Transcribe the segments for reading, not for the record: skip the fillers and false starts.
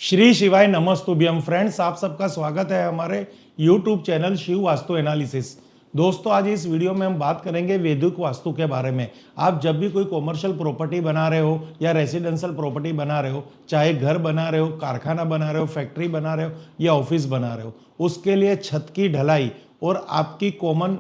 श्री शिवाय नमस्तुभ्यम फ्रेंड्स, आप सबका स्वागत है हमारे YouTube channel Shiv Vastu analysis. दोस्तों, आज इस वीडियो में हम बात करेंगे वैदिक वास्तु के बारे में। आप जब भी कोई कॉमर्शियल प्रॉपर्टी बना रहे हो या रेसिडेंशियल प्रॉपर्टी बना रहे हो, चाहे घर बना रहे हो, कारखाना बना रहे हो, फैक्ट्री बना रहे हो या ऑफिस बना रहे हो, उसके लिए छत की ढलाई और आपकी कॉमन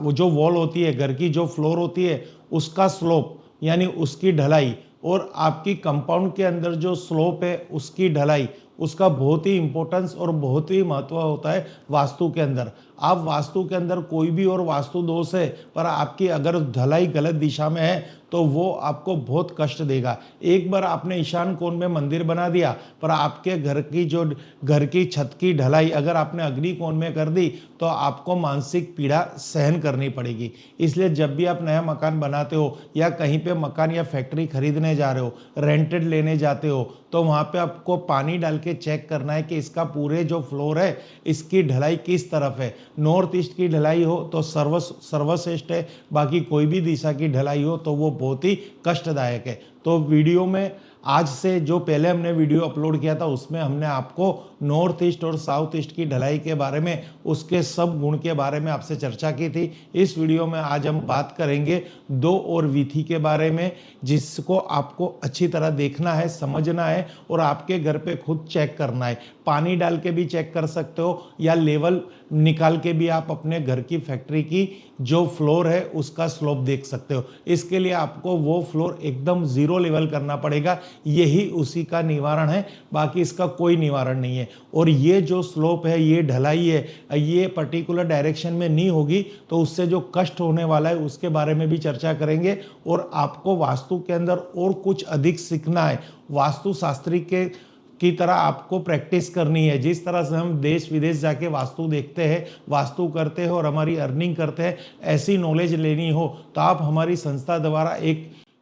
जो वॉल होती है, घर की जो फ्लोर होती है, उसका स्लोप यानी उसकी ढलाई और आपकी कंपाउंड के अंदर जो स्लोप है उसकी ढलाई, उसका बहुत ही इंपॉर्टेंस और बहुत ही महत्व होता है वास्तु के अंदर। आप वास्तु के अंदर कोई भी और वास्तु दोष है पर आपकी अगर ढलाई गलत दिशा में है तो वो आपको बहुत कष्ट देगा। एक बार आपने ईशान कोण में मंदिर बना दिया पर आपके घर की छत की ढलाई अगर आपने अग्नि कोण में कर दी तो आपको मानसिक पीड़ा सहन करनी पड़ेगी। इसलिए जब भी आप नया मकान बनाते हो या कहीं पे मकान या फैक्ट्री खरीदने जा रहे हो, रेंटेड लेने जाते हो, तो वहाँ पे आपको पानी डाल के चेक करना है कि इसका पूरे जो फ्लोर है इसकी ढलाई किस तरफ है। नॉर्थ ईस्ट की ढलाई हो तो सर्वश्रेष्ठ है, बाकी कोई भी दिशा की ढलाई हो तो वो बहुत ही कष्टदायक है। तो वीडियो में आज से जो पहले हमने वीडियो अपलोड किया था उसमें हमने आपको नॉर्थ ईस्ट और साउथ ईस्ट की ढलाई के बारे में, उसके सब गुण के बारे में आपसे चर्चा की थी। इस वीडियो में आज हम बात करेंगे दो और विधि के बारे में जिसको आपको अच्छी तरह देखना है, समझना है और आपके घर पे खुद चेक करना है। पानी डाल के भी चेक कर सकते हो या लेवल निकाल के भी आप अपने घर की फैक्ट्री की जो फ्लोर है उसका स्लोप देख सकते हो। इसके लिए आपको वो फ्लोर एकदम जीरो लेवल करना पड़ेगा, यही उसी का निवारण है, बाकी इसका कोई निवारण नहीं है। और ये जो स्लोप है, ये ढलाई है, ये पर्टिकुलर डायरेक्शन में नहीं होगी तो उससे जो कष्ट होने वाला है उसके बारे में भी चर्चा करेंगे। और आपको वास्तु के अंदर और कुछ अधिक सीखना है, वास्तु शास्त्री की तरह आपको प्रैक्टिस करनी है। जिस तरह से हम देश विदेश जाके वास्तु देखते हैं, वास्तु करते हैं और हमारी अर्निंग करते हैं, ऐसी नॉलेज लेनी हो तो आप हमारी संस्था द्वारा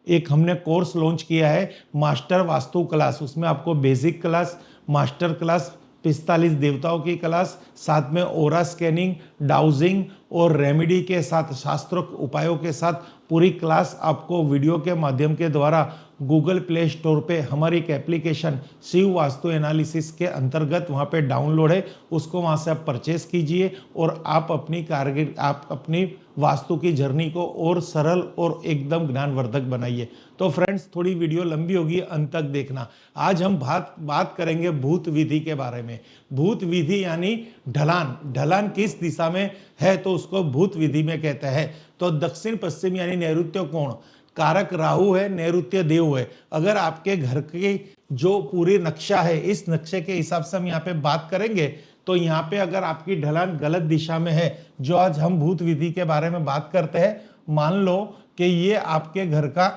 एक हमने कोर्स लॉन्च किया है, मास्टर वास्तु क्लास। उसमें आपको बेसिक क्लास, मास्टर क्लास, 45 देवताओं की क्लास, साथ में ओरा स्कैनिंग, डाउजिंग और रेमेडी के साथ, शास्त्रोक्त उपायों के साथ पूरी क्लास आपको वीडियो के माध्यम के द्वारा गूगल प्ले स्टोर पे हमारी एक एप्लीकेशन शिव वास्तु एनालिसिस के अंतर्गत वहाँ पे डाउनलोड है, उसको वहाँ से आप परचेस कीजिए और आप अपनी वास्तु की जर्नी को और सरल और एकदम ज्ञानवर्धक बनाइए। तो फ्रेंड्स, थोड़ी वीडियो लंबी होगी, अंत तक देखना। आज हम बात करेंगे भूत विधि के बारे में। भूत विधि यानी ढलान किस दिशा में है तो उसको भूत विधि में कहते हैं। तो दक्षिण पश्चिम यानी नैऋत्य कोण, कारक राहु है, नैऋत्य देव है। अगर आपके घर की जो पूरी नक्शा है, इस नक्शे के हिसाब से हम यहाँ पे बात करेंगे तो यहाँ पे अगर आपकी ढलान गलत दिशा में है, जो आज हम भूत विधि के बारे में बात करते हैं, मान लो कि ये आपके घर का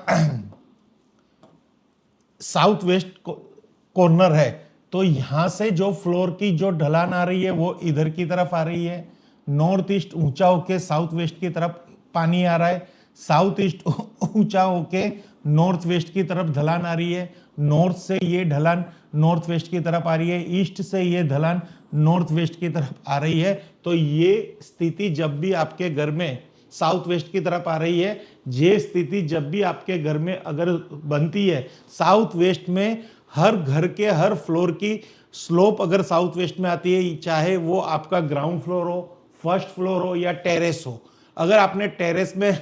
साउथ वेस्ट कॉर्नर है, तो यहाँ से जो फ्लोर की जो ढलान आ रही है वो इधर की तरफ आ रही है। नॉर्थ ईस्ट ऊंचा होके साउथ वेस्ट की तरफ पानी आ रहा है, साउथ ईस्ट ऊंचा होके नॉर्थ वेस्ट की तरफ ढलान आ रही है, नॉर्थ से ये ढलान नॉर्थ वेस्ट की तरफ आ रही है, ईस्ट से ये ढलान नॉर्थ वेस्ट की तरफ आ रही है। तो ये स्थिति जब भी आपके घर में साउथ वेस्ट की तरफ आ रही है, ये स्थिति जब भी आपके घर में अगर बनती है, साउथ वेस्ट में हर घर के हर फ्लोर की स्लोप अगर साउथ वेस्ट में आती है, चाहे वो आपका ग्राउंड फ्लोर हो, फर्स्ट फ्लोर हो या टेरेस हो, अगर आपने टेरेस में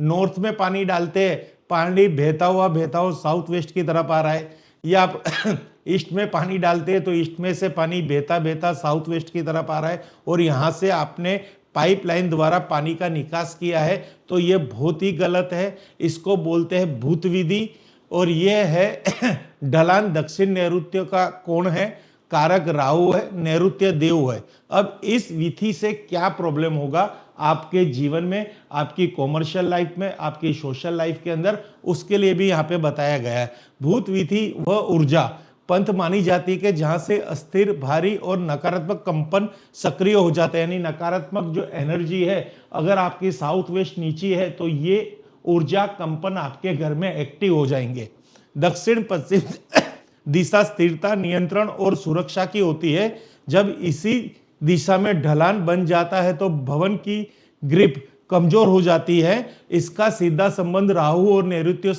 नॉर्थ में पानी डालते हैं, पानी बहता हुआ साउथ वेस्ट की तरफ आ रहा है, या आप ईस्ट में पानी डालते हैं तो ईस्ट में से पानी बहता साउथ वेस्ट की तरफ आ रहा है और यहाँ से आपने पाइपलाइन द्वारा पानी का निकास किया है, तो ये बहुत ही गलत है। इसको बोलते हैं भूत विधि। और ये है ढलान दक्षिण नैऋत्य का कोण है, कारक राहु है, नैऋत्य देव है। अब इस विधि से क्या प्रॉब्लम होगा आपके जीवन में, आपकी कॉमर्शियल लाइफ में, आपकी सोशल लाइफ के अंदर, उसके लिए भी यहाँ पे बताया गया है। भूत विधि वह ऊर्जा पंथ मानी जाती है कि जहां से अस्थिर, भारी और नकारात्मक कंपन सक्रिय हो जाते हैं, यानी नकारात्मक जो एनर्जी है अगर आपकी साउथ वेस्ट नीची है तो ये ऊर्जा कंपन आपके घर में एक्टिव हो जाएंगे। दक्षिण पश्चिम दिशा स्थिरता, नियंत्रण और सुरक्षा की होती है। जब इसी दिशा में ढलान बन जाता है तो भवन की ग्रिप कमजोर हो जाती है। इसका सीधा संबंध राहु और नैऋत्य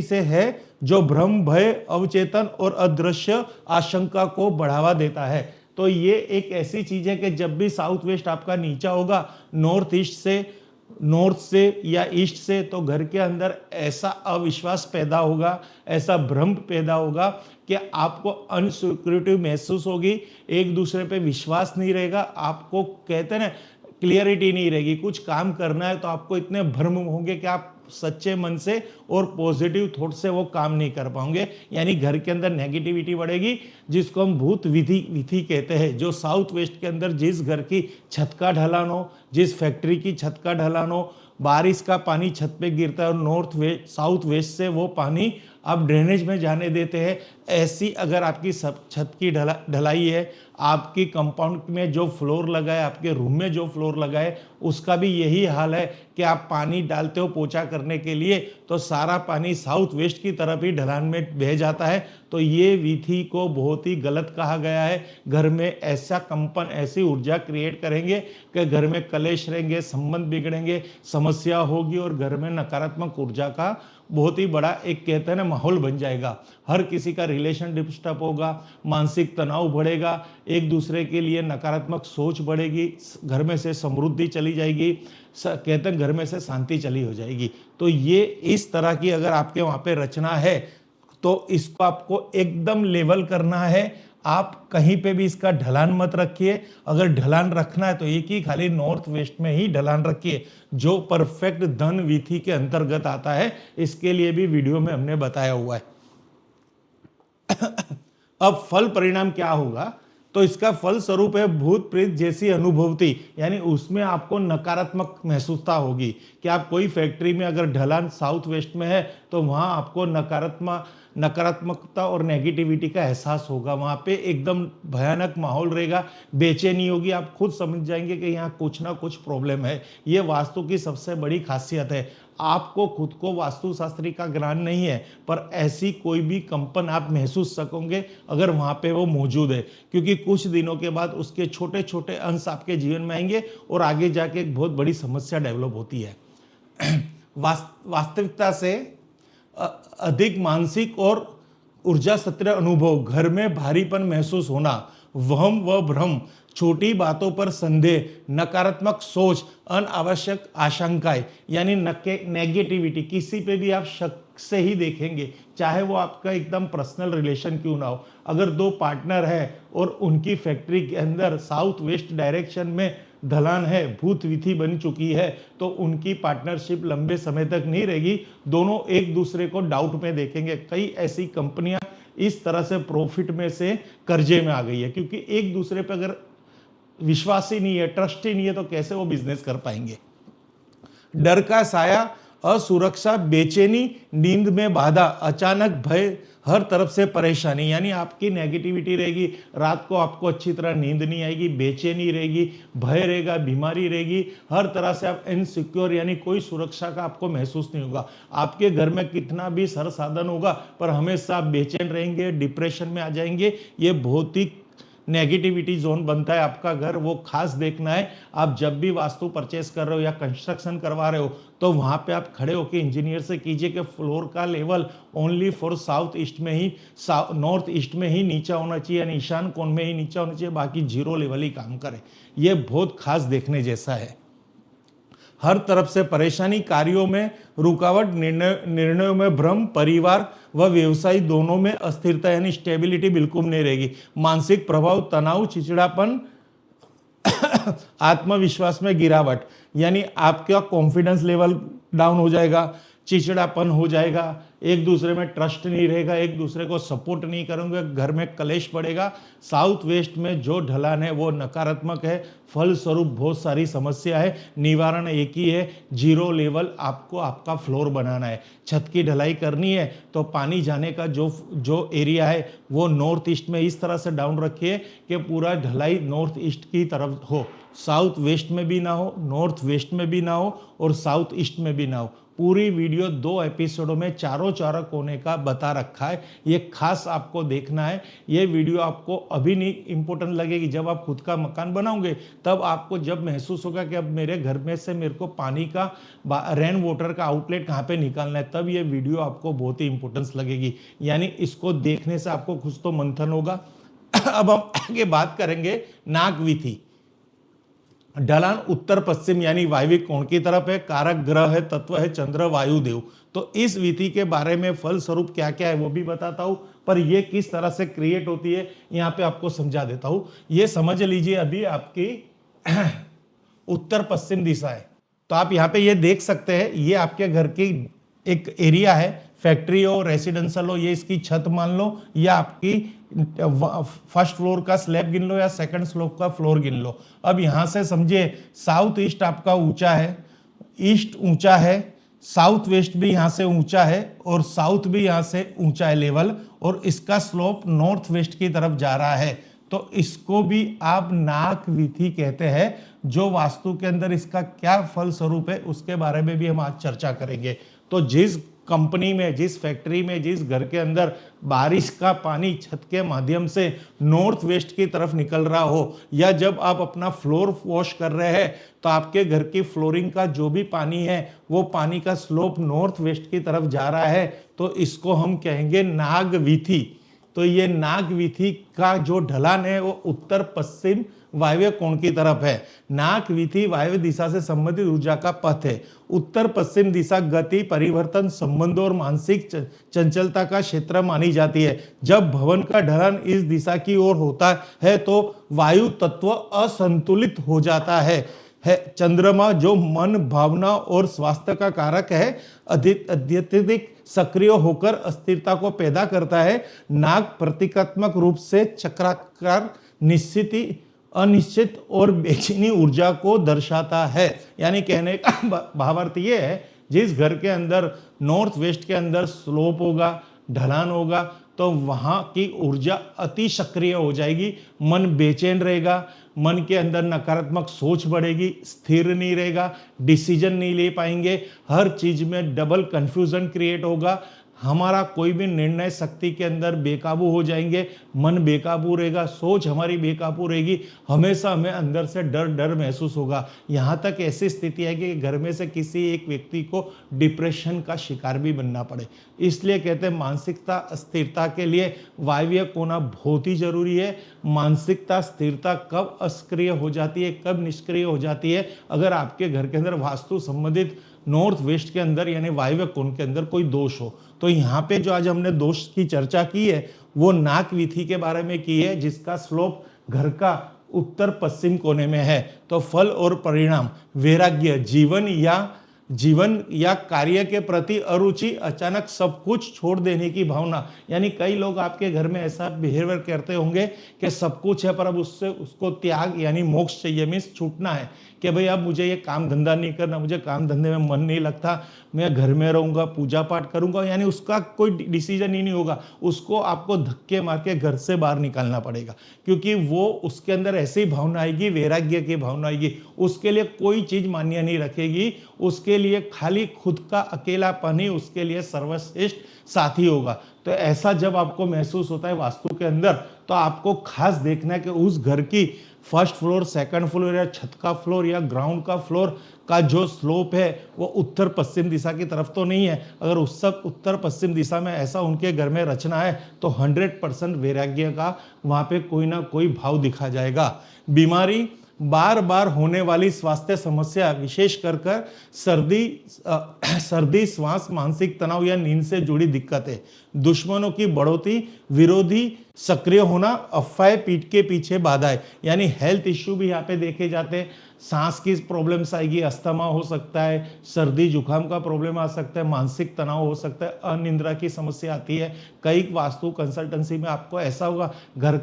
से है, जो भ्रम, भय, अवचेतन और अदृश्य आशंका को बढ़ावा देता है। तो ये एक ऐसी चीज है कि जब भी साउथ वेस्ट आपका नीचा होगा नॉर्थ से या ईस्ट से, तो घर के अंदर ऐसा अविश्वास पैदा होगा, ऐसा भ्रम पैदा होगा कि आपको अनसिक्योरिटी महसूस होगी, एक दूसरे पे विश्वास नहीं रहेगा, आपको कहते हैं ना क्लियरिटी नहीं रहेगी। कुछ काम करना है तो आपको इतने भ्रम होंगे कि आप सच्चे मन से और पॉजिटिव थॉट से वो काम नहीं कर पाओगे, यानी घर के अंदर नेगेटिविटी बढ़ेगी, जिसको हम भूत विधि कहते हैं। जो साउथ वेस्ट के अंदर जिस घर की छत का ढलान हो, जिस फैक्ट्री की छत का ढलान हो, बारिश का पानी छत पे गिरता है और साउथ वेस्ट से वो पानी आप ड्रेनेज में जाने देते हैं, ऐसी अगर आपकी सब छत की ढलाई है, आपकी कंपाउंड में जो फ्लोर लगा है, आपके रूम में जो फ्लोर लगा है, उसका भी यही हाल है कि आप पानी डालते हो पोछा करने के लिए तो सारा पानी साउथ वेस्ट की तरफ ही ढलान में बह जाता है। तो ये विधि को बहुत ही गलत कहा गया है। घर में ऐसा कंपन, ऐसी ऊर्जा क्रिएट करेंगे कि घर में कलेश रहेंगे, संबंध बिगड़ेंगे, समस्या होगी और घर में नकारात्मक ऊर्जा का बहुत ही बड़ा एक कहते हैं ना माहौल बन जाएगा। हर किसी का रिलेशन डिस्टर्ब होगा, मानसिक तनाव बढ़ेगा, एक दूसरे के लिए नकारात्मक सोच बढ़ेगी, घर में से समृद्धि चली जाएगी, कहते हैं घर में से शांति चली हो जाएगी। तो ये इस तरह की अगर आपके वहाँ पे रचना है तो इसको आपको एकदम लेवल करना है। आप कहीं पे भी इसका ढलान मत रखिए। अगर ढलान रखना है तो एक ही खाली नॉर्थ वेस्ट में ही ढलान रखिए, जो परफेक्ट धन विधि के अंतर्गत आता है। इसके लिए भी वीडियो में हमने बताया हुआ है। अब फल परिणाम क्या होगा, तो इसका फल स्वरूप है भूत प्रेत जैसी अनुभूति, यानी उसमें आपको नकारात्मक महसूसता होगी कि आप कोई फैक्ट्री में अगर ढलान साउथ वेस्ट में है तो वहां आपको नकारात्मकता और नेगेटिविटी का एहसास होगा, वहां पे एकदम भयानक माहौल रहेगा, बेचैनी होगी, आप खुद समझ जाएंगे कि यहाँ कुछ ना कुछ प्रॉब्लम है। ये वास्तु की सबसे बड़ी खासियत है। आपको खुद को वास्तुशास्त्री का ज्ञान नहीं है, पर ऐसी कोई भी कंपन आप महसूस सकोगे अगर वहां पे वो मौजूद है, क्योंकि कुछ दिनों के बाद उसके छोटे छोटे अंश आपके जीवन में आएंगे और आगे जाके एक बहुत बड़ी समस्या डेवलप होती है। वास्तविकता से अधिक मानसिक और ऊर्जा सत्र अनुभव, घर में भारीपन महसूस होना, वहम व भ्रम, छोटी बातों पर संदेह, नकारात्मक सोच, अनावश्यक आशंकाएं, यानी नेगेटिविटी, किसी पे भी आप शक से ही देखेंगे, चाहे वो आपका एकदम पर्सनल रिलेशन क्यों ना हो। अगर दो पार्टनर है और उनकी फैक्ट्री के अंदर साउथ वेस्ट डायरेक्शन में ढलान है, भूत विधि बन चुकी है, तो उनकी पार्टनरशिप लंबे समय तक नहीं रहेगी, दोनों एक दूसरे को डाउट में देखेंगे। कई ऐसी कंपनियां इस तरह से प्रॉफिट में से कर्जे में आ गई है, क्योंकि एक दूसरे पर अगर विश्वास ही नहीं है, ट्रस्ट ही नहीं है, तो कैसे वो बिजनेस कर पाएंगे। डर का साया, असुरक्षा, बेचैनी, नींद में बाधा, अचानक भय, हर तरफ से परेशानी, यानी आपकी नेगेटिविटी रहेगी, रात को आपको अच्छी तरह नींद नहीं आएगी, बेचैनी रहेगी, भय रहेगा, बीमारी रहेगी, हर तरह से आप इनसिक्योर, यानी कोई सुरक्षा का आपको महसूस नहीं होगा। आपके घर में कितना भी सर साधन होगा पर हमेशा आप बेचैन रहेंगे, डिप्रेशन में आ जाएंगे। ये बहुत ही नेगेटिविटी जोन बनता है आपका घर, वो खास देखना है। आप जब भी वास्तु परचेस कर रहे हो या कंस्ट्रक्शन करवा रहे हो तो वहां पे आप खड़े होकर इंजीनियर से कीजिए कि फ्लोर का level only for south east में ही, नॉर्थ ईस्ट में ही नीचा होना चाहिए, यानी ईशान कोण में ही नीचा होना चाहिए, बाकी जीरो लेवल ही काम करे। ये बहुत खास देखने जैसा है। हर तरफ से परेशानी, कार्यों में रुकावट, निर्णयों में भ्रम, परिवार व व्यवसाय दोनों में अस्थिरता, यानी स्टेबिलिटी बिल्कुल नहीं रहेगी। मानसिक प्रभाव, तनाव, चिड़चिड़ापन, आत्मविश्वास में गिरावट, यानी आपका कॉन्फिडेंस लेवल डाउन हो जाएगा, चिड़चिड़ापन हो जाएगा, एक दूसरे में ट्रस्ट नहीं रहेगा, एक दूसरे को सपोर्ट नहीं करेंगे, घर में कलेश बढ़ेगा। साउथ वेस्ट में जो ढलान है वो नकारात्मक है, फल स्वरूप बहुत सारी समस्या है। निवारण एक ही है, जीरो लेवल आपको आपका फ्लोर बनाना है। छत की ढलाई करनी है तो पानी जाने का जो एरिया है वो नॉर्थ ईस्ट में इस तरह से डाउन रखिए कि पूरा ढलाई नॉर्थ ईस्ट की तरफ हो, साउथ वेस्ट में भी ना हो, नॉर्थ वेस्ट में भी ना हो और साउथ ईस्ट में भी ना हो, पूरी वीडियो 2 एपिसोडों में चारों कोने का बता रखा है, ये खास आपको देखना है। ये वीडियो आपको अभी नहीं इंपॉर्टेंट लगेगी, जब आप खुद का मकान बनाओगे तब आपको जब महसूस होगा कि अब मेरे घर में से मेरे को पानी का रेन वाटर का आउटलेट कहाँ पे निकालना है, तब ये वीडियो आपको बहुत ही इंपॉर्टेंस लगेगी। यानी इसको देखने से आपको कुछ तो मंथन होगा। अब हम आगे बात करेंगे नाग विधि। ढलान उत्तर पश्चिम यानी वायव्य कोण की तरफ है, कारक ग्रह है, तत्व है चंद्र वायुदेव। तो इस विधि के बारे में फलस्वरूप क्या क्या है वो भी बताता हूं, पर ये किस तरह से क्रिएट होती है यहाँ पे आपको समझा देता हूं। ये समझ लीजिए अभी आपकी उत्तर पश्चिम दिशा है, तो आप यहाँ पे ये देख सकते हैं, ये आपके घर की एक एरिया है, फैक्ट्री हो, रेसिडेंशियल हो, ये इसकी छत मान लो, या आपकी फर्स्ट फ्लोर का स्लैब गिन लो या सेकंड फ्लोर का फ्लोर गिन लो। अब यहां से समझिए साउथ ईस्ट आपका ऊंचा है, ईस्ट ऊंचा है, साउथ वेस्ट भी यहां से ऊंचा है और साउथ भी यहां से ऊंचा है लेवल, और इसका स्लोप नॉर्थ वेस्ट की तरफ जा रहा है। तो इसको भी आप नाक विधि कहते हैं। जो वास्तु के अंदर इसका क्या फल स्वरूप है उसके बारे में भी हम आज चर्चा करेंगे। तो जिस कंपनी में, जिस फैक्ट्री में, जिस घर के अंदर बारिश का पानी छत के माध्यम से नॉर्थ वेस्ट की तरफ निकल रहा हो, या जब आप अपना फ्लोर वॉश कर रहे हैं तो आपके घर की फ्लोरिंग का जो भी पानी है वो पानी का स्लोप नॉर्थ वेस्ट की तरफ जा रहा है, तो इसको हम कहेंगे नाग विधि। तो ये नाग विधि का जो ढलान है वो उत्तर पश्चिम वायव्य कोण की तरफ है। नाग विधि वायव्य दिशा से संबंधित ऊर्जा का पथ है। उत्तर पश्चिम दिशा गति, परिवर्तन, संबंधों और मानसिक चंचलता का क्षेत्र मानी जाती है। जब भवन का ढलान इस दिशा की ओर होता है तो वायु तत्व असंतुलित हो जाता है। चंद्रमा जो मन, भावना और स्वास्थ्य का कारक है, अत्यधिक सक्रिय होकर अस्थिरता को पैदा करता है। नाग प्रतीकात्मक रूप से चक्राकार, निश्चित, अनिश्चित और बेचैनी ऊर्जा को दर्शाता है। यानी कहने का भावार्थ ये है, जिस घर के अंदर नॉर्थ वेस्ट के अंदर स्लोप होगा, ढलान होगा, तो वहां की ऊर्जा अति सक्रिय हो जाएगी, मन बेचैन रहेगा, मन के अंदर नकारात्मक सोच बढ़ेगी, स्थिर नहीं रहेगा, डिसीजन नहीं ले पाएंगे, हर चीज में डबल कंफ्यूजन क्रिएट होगा, हमारा कोई भी निर्णय शक्ति के अंदर बेकाबू हो जाएंगे, मन बेकाबू रहेगा, सोच हमारी बेकाबू रहेगी, हमेशा हमें अंदर से डर डर महसूस होगा। यहाँ तक ऐसी स्थिति है कि घर में से किसी एक व्यक्ति को डिप्रेशन का शिकार भी बनना पड़े। इसलिए कहते हैं मानसिकता स्थिरता के लिए वायव्य कोना बहुत ही जरूरी है। मानसिकता स्थिरता कब अस्क्रिय हो जाती है, कब निष्क्रिय हो जाती है, अगर आपके घर के अंदर वास्तु संबंधित नॉर्थ वेस्ट के अंदर यानी वायव्य कोण के अंदर कोई दोष हो। तो यहाँ पे जो आज हमने दोष की चर्चा की है वो नाक विधि के बारे में की है, जिसका स्लोप घर का उत्तर पश्चिम कोने में है। तो फल और परिणाम, वैराग्य, जीवन या कार्य के प्रति अरुचि, अचानक सब कुछ छोड़ देने की भावना। यानी कई लोग आपके घर में ऐसा बिहेवियर करते होंगे कि सब कुछ है पर अब उसको त्याग यानी मोक्ष चाहिए, मीन्स छूटना है कि भाई अब मुझे ये काम धंधा नहीं करना, मुझे काम धंधे में मन नहीं लगता, मैं घर में रहूंगा, पूजा पाठ करूंगा, यानी उसका कोई डिसीजन ही नहीं होगा। उसको आपको धक्के मार के घर से बाहर निकालना पड़ेगा, क्योंकि वो उसके अंदर ऐसी भावना आएगी, वैराग्य की भावना आएगी, उसके लिए कोई चीज मान्य नहीं रखेगी, उसके लिए खाली खुद का अकेलापन ही उसके लिए सर्वश्रेष्ठ साथी होगा। तो ऐसा जब आपको महसूस होता है वास्तु के अंदर, तो आपको खास देखना है कि उस घर की फर्स्ट फ्लोर, सेकंड फ्लोर या छत का फ्लोर या ग्राउंड का फ्लोर का जो स्लोप है वो उत्तर पश्चिम दिशा की तरफ तो नहीं है। अगर उस सब उत्तर पश्चिम दिशा में ऐसा उनके घर में रचना है तो 100% वैराग्य का वहां पे कोई ना कोई भाव दिखा जाएगा। बीमारी, बार बार होने वाली स्वास्थ्य समस्या, विशेष कर सर्दी, श्वास, मानसिक तनाव या नींद से जुड़ी दिक्कतें, दुश्मनों की बढ़ोतरी, विरोधी सक्रिय होना, अफवाहें, पीठ के पीछे बाधाएं, यानी हेल्थ इश्यू भी यहाँ पे देखे जाते हैं। सांस की प्रॉब्लम्स आएगी, अस्थमा हो सकता है, सर्दी जुकाम का प्रॉब्लम आ सकता है, मानसिक तनाव हो सकता है, अनिद्रा की समस्या आती है। कई वास्तु कंसल्टेंसी में आपको ऐसा होगा, घर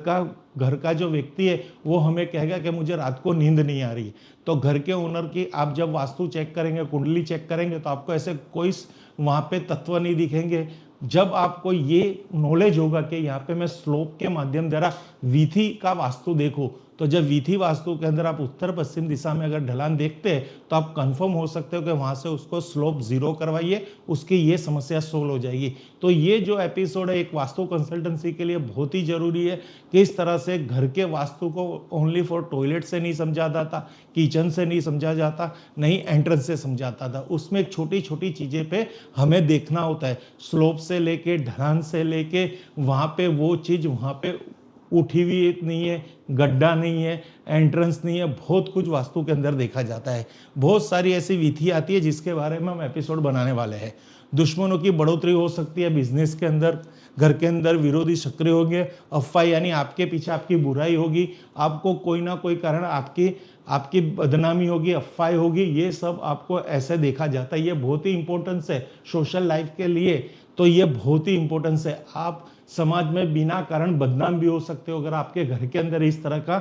का जो व्यक्ति है वो हमें कहेगा कि मुझे रात को नींद नहीं आ रही है। तो घर के ओनर की आप जब वास्तु चेक करेंगे, कुंडली चेक करेंगे, तो आपको ऐसे कोई वहाँ पे तत्व नहीं दिखेंगे। जब आपको ये नॉलेज होगा कि यहाँ पे मैं स्लोप के माध्यम द्वारा विधि का वास्तु देखूं, तो जब वीथी वास्तु के अंदर आप उत्तर पश्चिम दिशा में अगर ढलान देखते हैं तो आप कंफर्म हो सकते हो कि वहाँ से उसको स्लोप 0 करवाइए, उसकी ये समस्या सोल्व हो जाएगी। तो ये जो एपिसोड है एक वास्तु कंसल्टेंसी के लिए बहुत ही ज़रूरी है। किस तरह से घर के वास्तु को ओनली फॉर टॉयलेट से नहीं समझा जाता, किचन से नहीं समझा जाता, नहीं एंट्रेंस से समझाता था। उसमें छोटी छोटी चीज़ें पे हमें देखना होता है, स्लोप से लेके ढलान से लेके वहाँ पे वो चीज़ वहाँ पे उठी हुई नहीं है, गड्ढा नहीं है, एंट्रेंस नहीं है, बहुत कुछ वास्तु के अंदर देखा जाता है। बहुत सारी ऐसी विधि आती है जिसके बारे में हम एपिसोड बनाने वाले हैं। दुश्मनों की बढ़ोतरी हो सकती है बिजनेस के अंदर, घर के अंदर विरोधी सक्रिय होंगे, अफवाह यानी आपके पीछे आपकी बुराई होगी, आपको कोई ना कोई कारण आपकी बदनामी होगी, अफवाह होगी, ये सब आपको ऐसे देखा जाता है। ये बहुत ही इंपॉर्टेंस है सोशल लाइफ के लिए, तो ये बहुत ही इंपॉर्टेंस है। आप समाज में बिना कारण बदनाम भी हो सकते हो अगर आपके घर के अंदर इस तरह का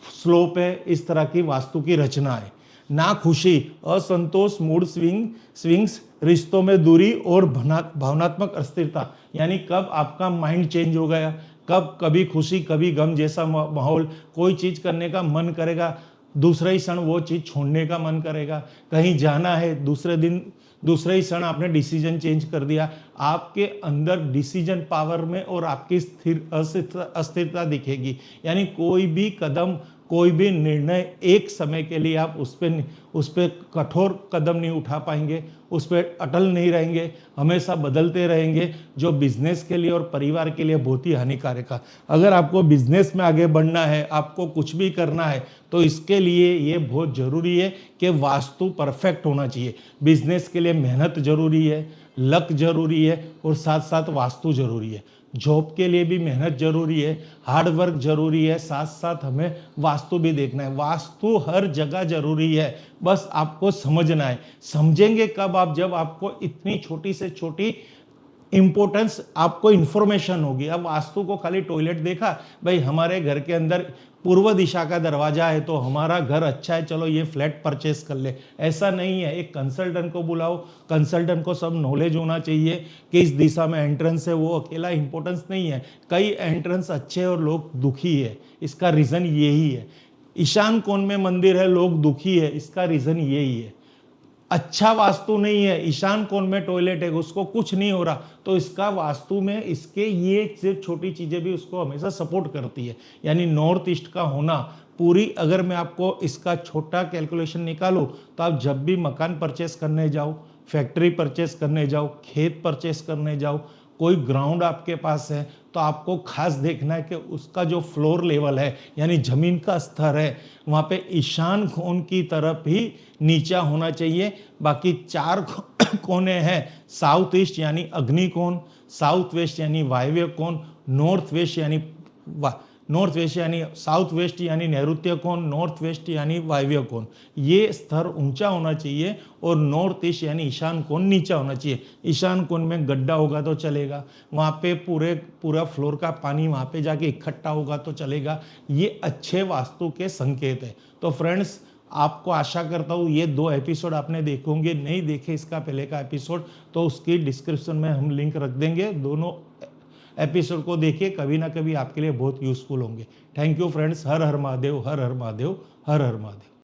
स्लोप है, इस तरह की वास्तु की रचना है। ना खुशी, असंतोष, मूड स्विंग्स, रिश्तों में दूरी और भावनात्मक अस्थिरता, यानी कब आपका माइंड चेंज हो गया, कब कभी खुशी कभी गम जैसा माहौल, कोई चीज़ करने का मन करेगा, दूसरे ही क्षण वो चीज़ छोड़ने का मन करेगा, कहीं जाना है दूसरे ही क्षण आपने डिसीजन चेंज कर दिया। आपके अंदर डिसीजन पावर में और आपकी अस्थिरता दिखेगी, यानी कोई भी कदम, कोई भी निर्णय एक समय के लिए आप उस पर कठोर कदम नहीं उठा पाएंगे, उस पर अटल नहीं रहेंगे, हमेशा बदलते रहेंगे, जो बिजनेस के लिए और परिवार के लिए बहुत ही हानिकारक है। अगर आपको बिजनेस में आगे बढ़ना है, आपको कुछ भी करना है, तो इसके लिए ये बहुत ज़रूरी है कि वास्तु परफेक्ट होना चाहिए। बिजनेस के लिए मेहनत जरूरी है, लक जरूरी है और साथ साथ वास्तु जरूरी है। जॉब के लिए भी मेहनत जरूरी है, हार्ड वर्क जरूरी है, साथ साथ हमें वास्तु भी देखना है। वास्तु हर जगह जरूरी है, बस आपको समझना है। समझेंगे कब आप, जब आपको इतनी छोटी से छोटी इंपॉर्टेंस आपको इंफॉर्मेशन होगी। अब वास्तु को खाली टॉयलेट देखा, भाई हमारे घर के अंदर पूर्व दिशा का दरवाजा है तो हमारा घर अच्छा है, चलो ये फ्लैट परचेस कर ले, ऐसा नहीं है। एक कंसल्टेंट को बुलाओ, कंसल्टेंट को सब नॉलेज होना चाहिए कि इस दिशा में एंट्रेंस है, वो अकेला इंपॉर्टेंस नहीं है। कई एंट्रेंस अच्छे और लोग दुखी है, इसका रीज़न यही है। ईशान कोण में मंदिर है, लोग दुखी है, इसका रीज़न यही है। अच्छा वास्तु नहीं है, ईशान कोण में टॉयलेट है, उसको कुछ नहीं हो रहा, तो इसका वास्तु में इसके ये सिर्फ छोटी चीजें भी उसको हमेशा सपोर्ट करती है। यानी नॉर्थ ईस्ट का होना पूरी, अगर मैं आपको इसका छोटा कैलकुलेशन निकालूं तो आप जब भी मकान परचेस करने जाओ, फैक्ट्री परचेस करने जाओ, खेत परचेस करने जाओ, कोई ग्राउंड आपके पास है, तो आपको खास देखना है कि उसका जो फ्लोर लेवल है यानी जमीन का स्तर है, वहाँ पे ईशान कोण की तरफ ही नीचा होना चाहिए। बाकी 4 कोने हैं, साउथ ईस्ट यानी अग्नि कोण, साउथ वेस्ट यानी वायव्य कोण, नॉर्थ वेस्ट यानी साउथ वेस्ट यानी नैऋत्य कोण, नॉर्थ वेस्ट यानी वायव्य कोण। ये स्तर ऊंचा होना चाहिए और नॉर्थ ईस्ट यानी ईशान कोण नीचा होना चाहिए। ईशान कोण में गड्ढा होगा तो चलेगा, वहाँ पे पूरा फ्लोर का पानी वहाँ पे जाके इकट्ठा होगा तो चलेगा। ये अच्छे वास्तु के संकेत है। तो फ्रेंड्स, आपको आशा करता हूँ ये 2 एपिसोड आपने देखोगे, नहीं देखे इसका पहले का एपिसोड तो उसकी डिस्क्रिप्शन में हम लिंक रख देंगे। दोनों एपिसोड को देखिए, कभी ना कभी आपके लिए बहुत यूजफुल होंगे। Thank you friends. Her her Mahadev, her her Mahadev, her her Mahadev.